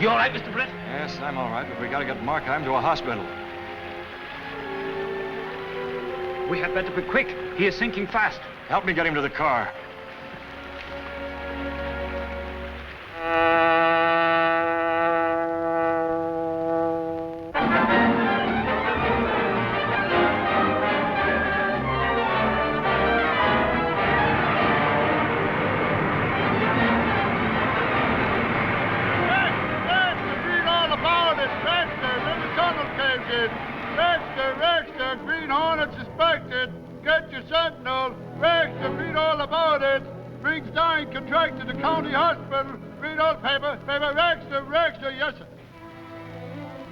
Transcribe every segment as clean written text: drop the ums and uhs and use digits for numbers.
You all right, Mr. Britt? Yes, I'm all right, but we gotta get Markheim to a hospital. We had better be quick. He is sinking fast. Help me get him to the car. Green Hornet suspected. Get your sentinel. Rexter, read all about it. Brings dying contract to the county hospital. Read all paper. Rexter, yes, sir.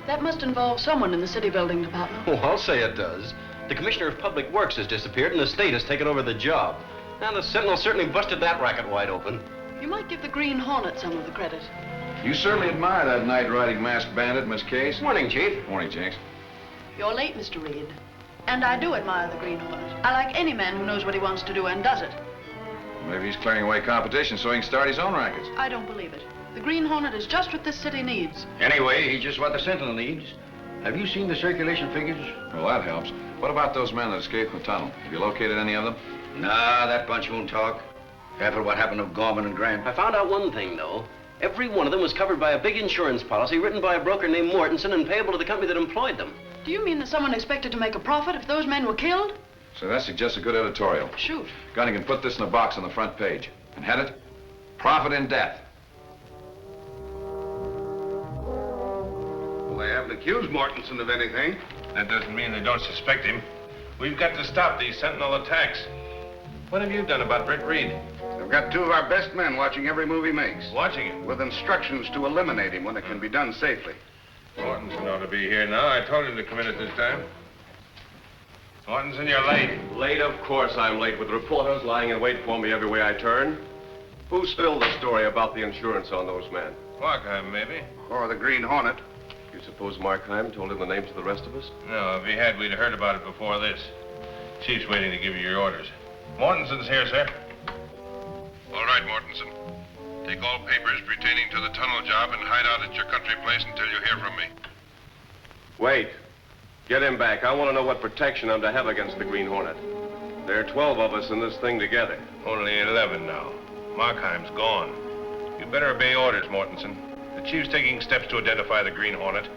That must involve someone in the city building department. Oh, I'll say it does. The Commissioner of Public Works has disappeared and the state has taken over the job. And the Sentinel certainly busted that racket wide open. You might give the Green Hornet some of the credit. You certainly admire that night-riding masked bandit, Miss Case. Morning, Chief. Morning, Jinx. You're late, Mr. Reed. And I do admire the Green Hornet. I like any man who knows what he wants to do and does it. Maybe he's clearing away competition so he can start his own rackets. I don't believe it. The Green Hornet is just what this city needs. Anyway, he's just what the Sentinel needs. Have you seen the circulation figures? Well, that helps. What about those men that escaped from the tunnel? Have you located any of them? Nah, that bunch won't talk. Careful what happened to Gorman and Grant. I found out one thing, though. Every one of them was covered by a big insurance policy written by a broker named Mortensen and payable to the company that employed them. Do you mean that someone expected to make a profit if those men were killed? So that suggests a good editorial. Shoot. Gunny can put this in a box on the front page. And head it, Profit in Death. Well, they haven't accused Mortensen of anything. That doesn't mean they don't suspect him. We've got to stop these Sentinel attacks. What have you done about Britt Reed? They've got two of our best men watching every move he makes. Watching him? With instructions to eliminate him when it can be done safely. Mortensen ought to be here now. I told him to come in at this time. Mortensen, you're late. Late? Of course I'm late, with reporters lying in wait for me every way I turn. Who spilled the story about the insurance on those men? Markheim, maybe. Or the Green Hornet. You suppose Markheim told him the names of the rest of us? No, if he had, we'd have heard about it before this. Chief's waiting to give you your orders. Mortensen's here, sir. All right, Mortensen. Take all papers pertaining to the tunnel job and hide out at your country place until you hear from me. Wait. Get him back. I want to know what protection I'm to have against the Green Hornet. There are 12 of us in this thing together. Only 11 now. Markheim's gone. You better obey orders, Mortensen. The chief's taking steps to identify the Green Hornet.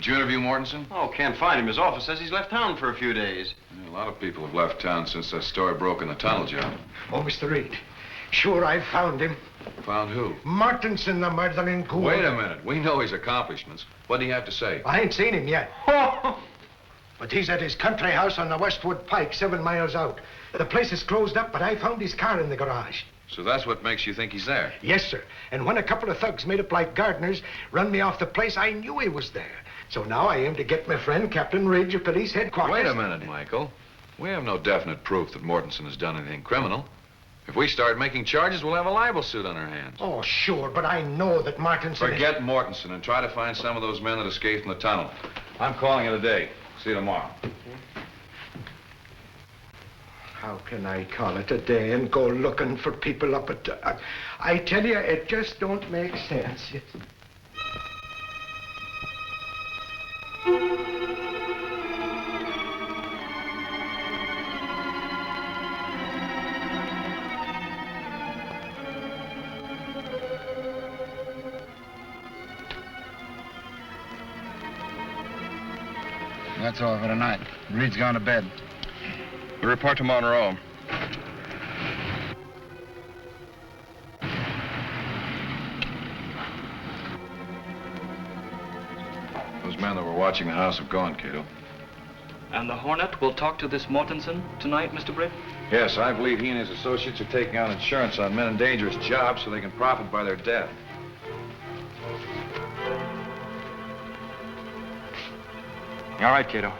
you interview Mortensen? Oh, can't find him. His office says he's left town for a few days. Yeah, a lot of people have left town since that story broke in the tunnel job. Oh, Mr. Reed. Sure, I found him. Found who? Mortensen, the murdering ghoul. Wait a minute. We know his accomplishments. What do you have to say? I ain't seen him yet. But he's at his country house on the Westwood Pike, 7 miles out. The place is closed up, but I found his car in the garage. So that's what makes you think he's there? Yes, sir. And when a couple of thugs made up like gardeners run me off the place, I knew he was there. So now I aim to get my friend, Captain Ridge of Police Headquarters. Wait a minute, Michael. We have no definite proof that Mortensen has done anything criminal. If we start making charges, we'll have a libel suit on our hands. Oh, sure, but I know that Mortensen... Forget Mortensen and try to find some of those men that escaped from the tunnel. I'm calling it a day. See you tomorrow. How can I call it a day and go looking for people up at... I tell you, it just don't make sense. That's all for tonight. Reed's gone to bed. We'll report to Monroe. Those men that were watching the house have gone, Cato. And the Hornet will talk to this Mortensen tonight, Mr. Britt? Yes, I believe he and his associates are taking out insurance on men in dangerous jobs so they can profit by their death. All right, Cato.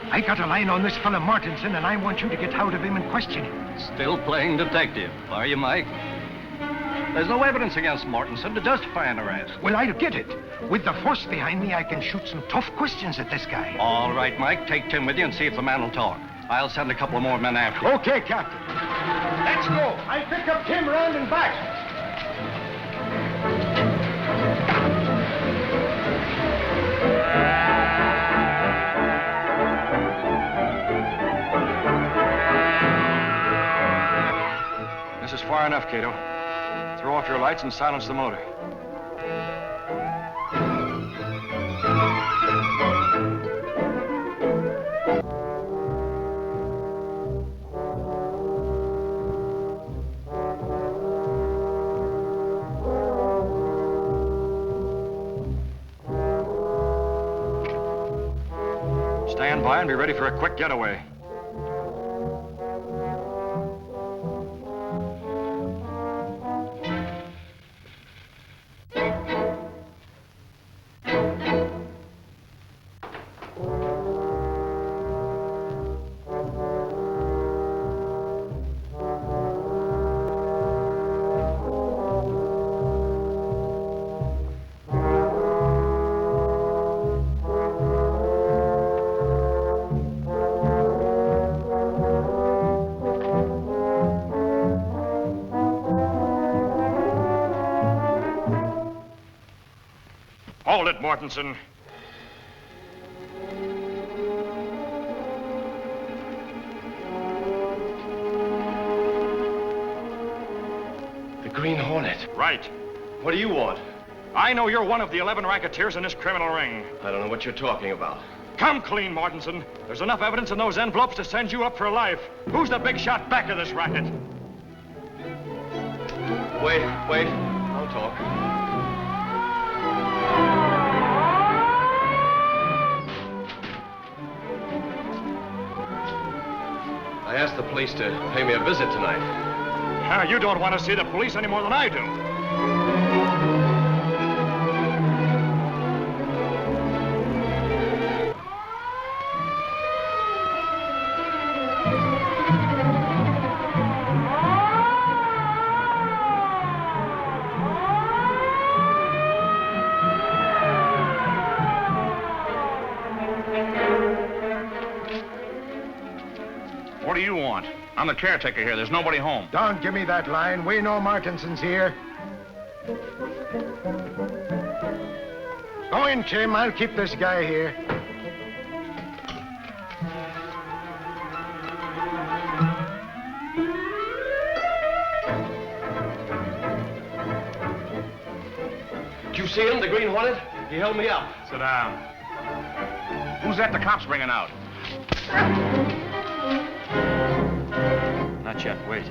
I got a line on this fella Mortensen, and I want you to get hold of him and question him. Still playing detective, are you, Mike? There's no evidence against Mortensen to justify an arrest. Well, I'll get it. With the force behind me, I can shoot some tough questions at this guy. All right, Mike. Take Tim with you and see if the man will talk. I'll send a couple more men after you. Okay, Captain. Let's go. I'll pick up Tim round and back. This is far enough, Cato. Throw off your lights and silence the motor. Stand by and be ready for a quick getaway. Hold it, Mortensen. The Green Hornet. Right. What do you want? I know you're one of the 11 racketeers in this criminal ring. I don't know what you're talking about. Come clean, Mortensen. There's enough evidence in those envelopes to send you up for life. Who's the big shot back of this racket? Wait. I'll talk. I asked the police to pay me a visit tonight. You don't want to see the police any more than I do. What do you want? I'm the caretaker here. There's nobody home. Don't give me that line. We know Martinson's here. Go in, Jim. I'll keep this guy here. Did you see him, the Green Hornet? He held me up. Sit down. Who's that the cops bringing out? Not yet. Wait.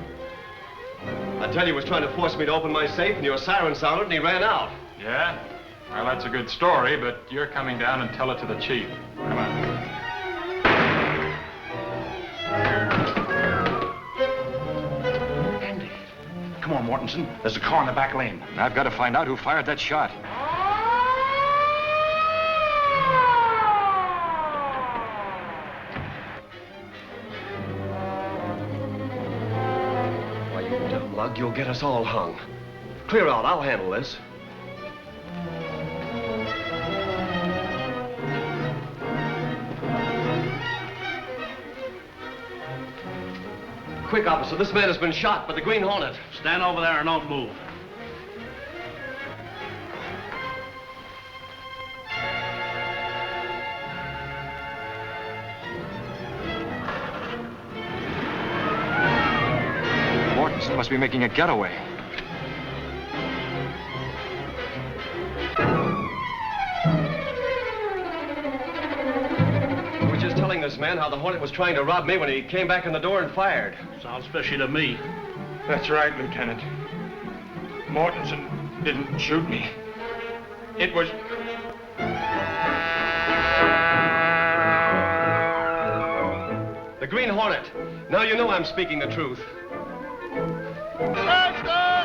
I tell you, he was trying to force me to open my safe, and your siren sounded, and he ran out. Yeah? Well, that's a good story, but you're coming down and tell it to the chief. Come on. Andy. Come on, Mortensen. There's a car in the back lane. I've got to find out who fired that shot. Why, you dumb lug, you'll get us all hung. Clear out. I'll handle this. Quick, officer. This man has been shot by the Green Hornet. Stand over there and don't move. Mortensen must be making a getaway. I was just telling this man how the Hornet was trying to rob me when he came back in the door and fired. Sounds fishy to me. That's right, Lieutenant. Mortensen didn't shoot me. It was... The Green Hornet. Now you know I'm speaking the truth. Rexter!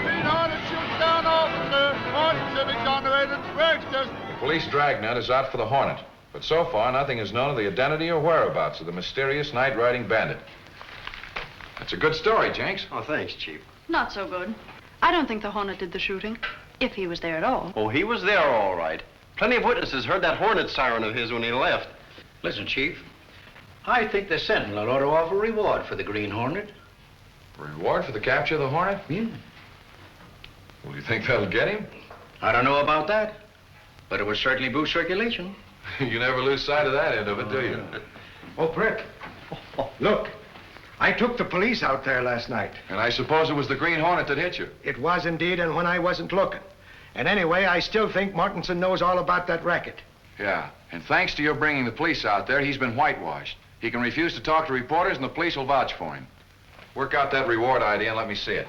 Green Hornet shoots down officer. Mortensen exonerated. Rexter! The police dragnet is out for the Hornet. But so far, nothing is known of the identity or whereabouts of the mysterious night-riding bandit. That's a good story, Jenks. Oh, thanks, Chief. Not so good. I don't think the Hornet did the shooting, if he was there at all. Oh, he was there all right. Plenty of witnesses heard that Hornet siren of his when he left. Listen, Chief. I think the Sentinel ought to offer a reward for the Green Hornet. Reward for the capture of the Hornet? Yeah. Well, do you think that'll get him? I don't know about that, but it would certainly boost circulation. You never lose sight of that end of it, do you? Oh, Brick. Look. I took the police out there last night. And I suppose it was the Green Hornet that hit you? It was indeed, and when I wasn't looking. And anyway, I still think Mortensen knows all about that racket. Yeah, and thanks to your bringing the police out there, he's been whitewashed. He can refuse to talk to reporters, and the police will vouch for him. Work out that reward idea and let me see it.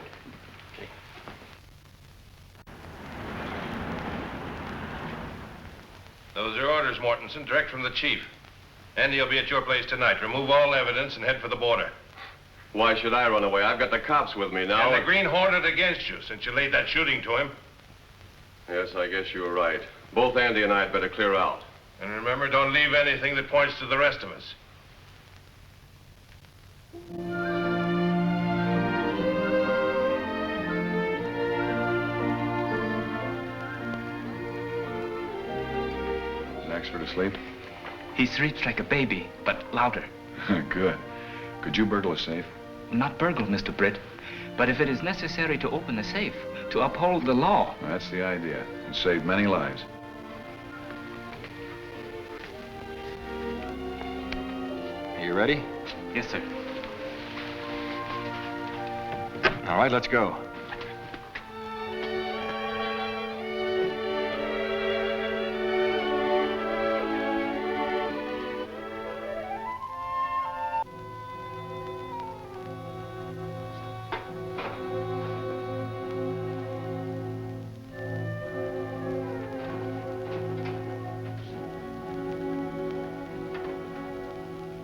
Those are orders, Mortensen, direct from the chief. Andy will be at your place tonight. Remove all evidence and head for the border. Why should I run away? I've got the cops with me now. And the Green Hornet against you, since you laid that shooting to him. Yes, I guess you were right. Both Andy and I had better clear out. And remember, don't leave anything that points to the rest of us. Is Axford asleep? He sleeps like a baby, but louder. Good. Could you burgle a safe? Not burgle, Mr. Britt, but if it is necessary to open the safe, to uphold the law. That's the idea. And save many lives. Are you ready? Yes, sir. All right, let's go.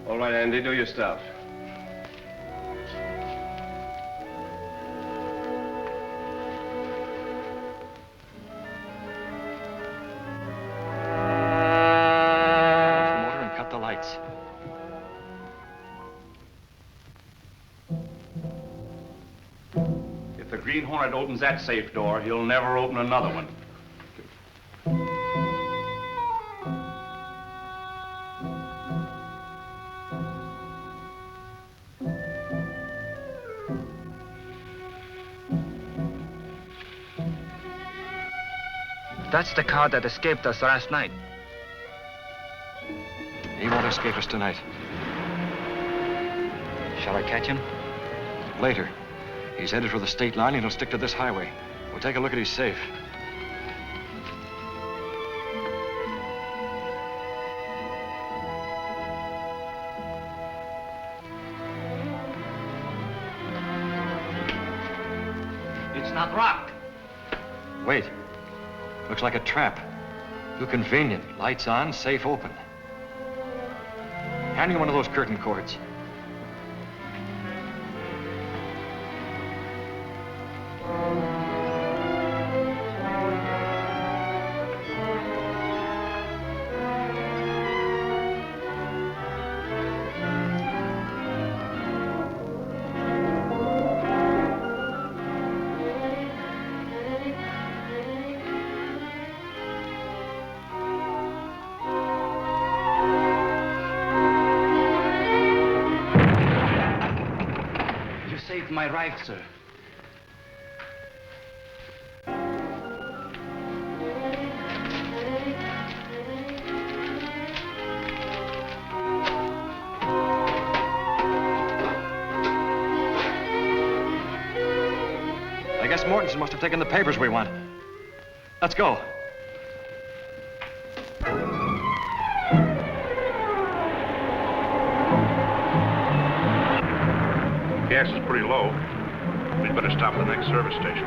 All right, Andy, do your stuff. Motor and cut the lights. If the Green Hornet opens that safe door, he'll never open another one. That's the car that escaped us last night. He won't escape us tonight. Shall I catch him? Later. He's headed for the state line and he'll stick to this highway. We'll take a look at his safe. It's not locked. Wait. Looks like a trap. Too convenient. Lights on, safe open. Hand me one of those curtain cords. Saved my life, sir. I guess Mortensen must have taken the papers we want. Let's go. Gas is pretty low. We'd better stop at the next service station.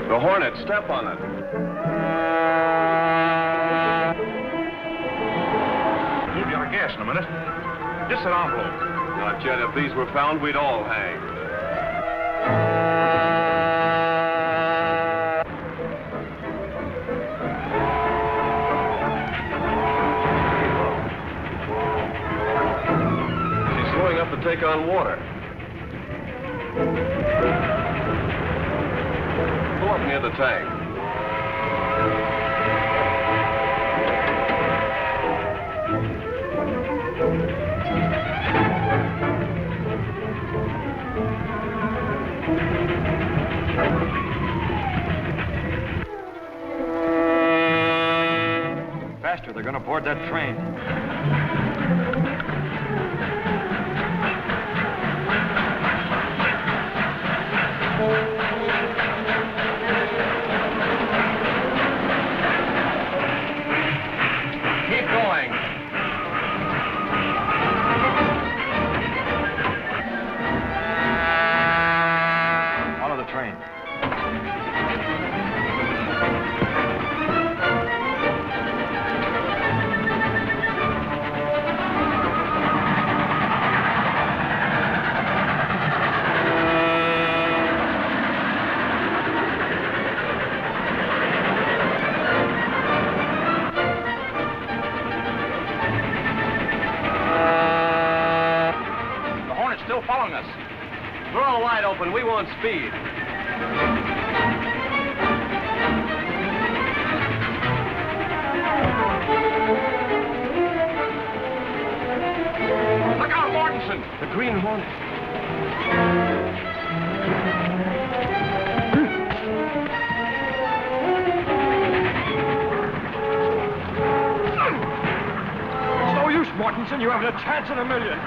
The Hornet, step on it. We'll be out of gas in a minute. Just an envelope. Not yet. If these were found, we'd all hang. She's slowing up to take on water. Go up near the tank. Faster, they're gonna board that train. Keep going. Follow the train. Still following us. Throw a wide open. We want speed. Look out, Mortensen! The Green Hornet. It's no use, Mortensen. You haven't a chance in a million.